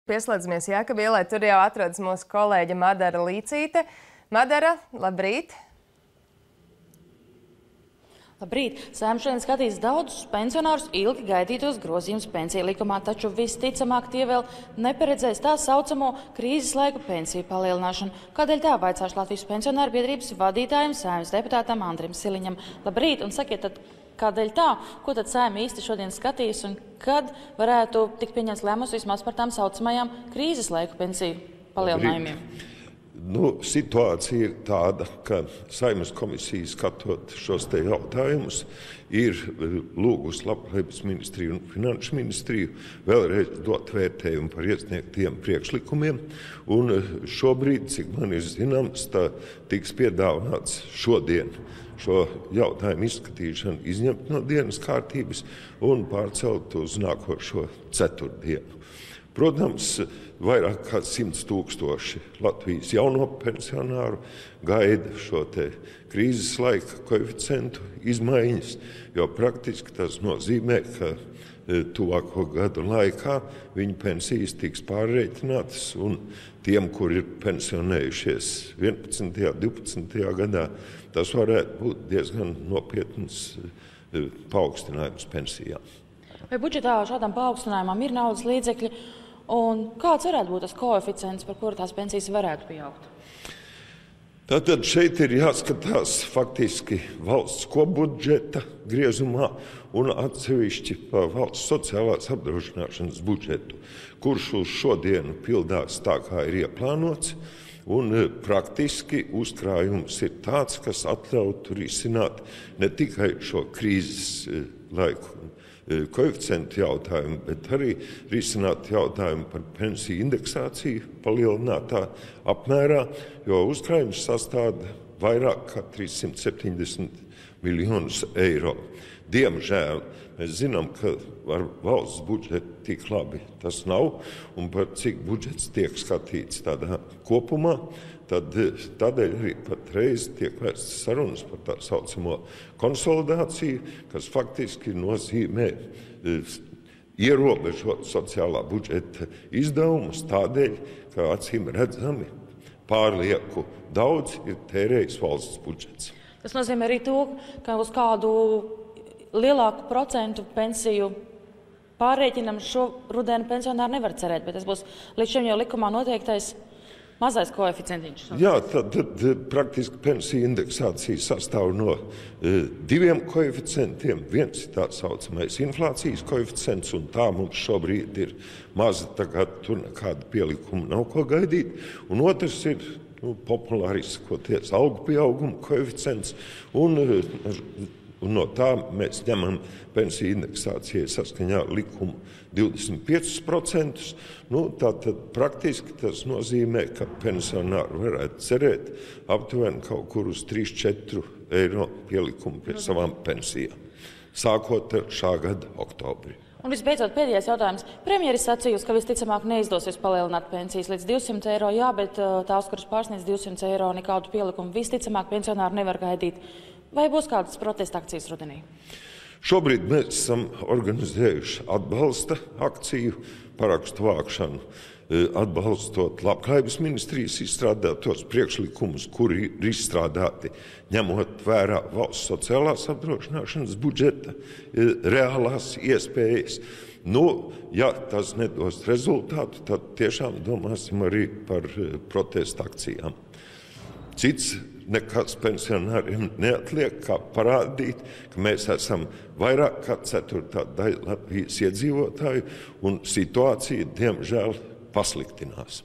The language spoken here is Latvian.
Pieslēdzamies Jākaba ielai, tur jau atrodas mūsu kolēģe Madara Līcīte. Madara, labrīt! Labrīt! Saeima šodien skatīs daudzus pensionārus ilgi gaidītos grozījumus pensiju likumā, taču visticamāk tie vēl neparedzēs tā saucamo krīzes laiku pensiju palielināšanu. Kādēļ tā vaicāšu Latvijas pensionāru biedrības vadītājiem, Saeimas deputātam Andrim Siliņam. Labrīt! Un sakiet, tad kādēļ tā? Ko tad Saeima īsti šodien skatīs un kad varētu tikt pieņemts lēmums vismaz par tām saucamajām krīzes laiku pensiju palielinājumiem? Situācija ir tāda, ka Saeimas komisija skatot šos te jautājumus ir lūgusi Labklājības ministriju un Finanšu ministriju vēlreiz dot vērtējumu par iesniegtiem priekšlikumiem. Un šobrīd, cik man ir zināms, tā tiks piedāvāts šodien šo jautājumu izskatīšanu izņemt no dienas kārtības un pārcelt uz nākošo ceturtdienu. Protams, vairāk kā 100 000 Latvijas jauno pensionāru gaida šo te krīzes laika koeficientu izmaiņas, jo praktiski tas nozīmē, ka tuvāko gadu laikā viņu pensijas tiks pārreikinātas un tiem, kuri ir pensionējušies 11. un 12. gadā, tas varētu būt diezgan nopietns paaugstinājums pensijām. Vai budžetā šādam paaugstinājumam ir naudas līdzekļi? Un kāds varētu būt tas koeficients, par kuru tās pensijas varētu pieaugt? Tātad šeit ir jāskatās faktiski valsts kopbudžeta griezumā un atsevišķi par valsts sociālās apdrošināšanas budžetu, kurš uz šodienu pildās tā, kā ir ieplānots. Un praktiski uzkrājums ir tāds, kas atļautu risināt ne tikai šo krīzes laiku koeficientu jautājumu, bet arī risināt jautājumu par pensiju indeksāciju palielinātā apmērā, jo uzkrājums sastāda vairāk kā 370 miljonus eiro. Diemžēl mēs zinām, ka ar valsts budžetu tik labi tas nav, un par cik budžets tiek skatīts tādā kopumā, tad tādēļ arī patreiz tiek vērstas sarunas par tā saucamo konsolidāciju, kas faktiski nozīmē ierobežot sociālā budžeta izdevumus tādēļ, ka acīm redzami pārlieku daudz ir tērējis valsts budžets. Tas nozīmē arī to, ka uz kādu lielāku procentu pensiju pārrēķinam šo rudeni pensionāri nevar cerēt, bet tas būs līdz šim jau likumā noteiktais mazais koeficientiņš. Jā, tad praktiski pensiju indeksācija sastāv no diviem koeficientiem. Viens ir tā saucamais inflācijas koeficients, un tā mums šobrīd ir maza, tagad tur nekāda pielikuma nav ko gaidīt. Un otrs ir populāri izsakoties algu pieauguma koeficients, un no tā mēs ņemam pensiju indeksācijai saskaņā likumu 25%. Tātad praktiski tas nozīmē, ka pensionāri varētu cerēt aptuveni kaut kur uz 3–4 eiro pielikumu pie savām pensijām, sākot ar šā gada oktobri. Un visbeidzot, pēdējais jautājums. Premjeris sacījusi, ka visticamāk neizdosies palielināt pensijas līdz 200 eiro, jā, bet tās, kuras pārsniedz 200 eiro, nekādu pielikumu visticamāk pensionāri nevar gaidīt. Vai būs kādas protesta akcijas rudenī? Šobrīd mēs esam organizējuši atbalsta akciju, parakstu vākšanu, atbalstot Labklājības ministrijas izstrādātos priekšlikumus, kuri ir izstrādāti ņemot vērā valsts sociālās apdrošināšanas budžeta reālās iespējas. Ja tas nedos rezultātu, tad tiešām domāsim arī par protesta akcijām. Cits nekas pensionāriem neatliek, kā parādīt, ka mēs esam vairāk kā ceturtā daļa Latvijas iedzīvotāju, un situācija, diemžēl, pasliktinās.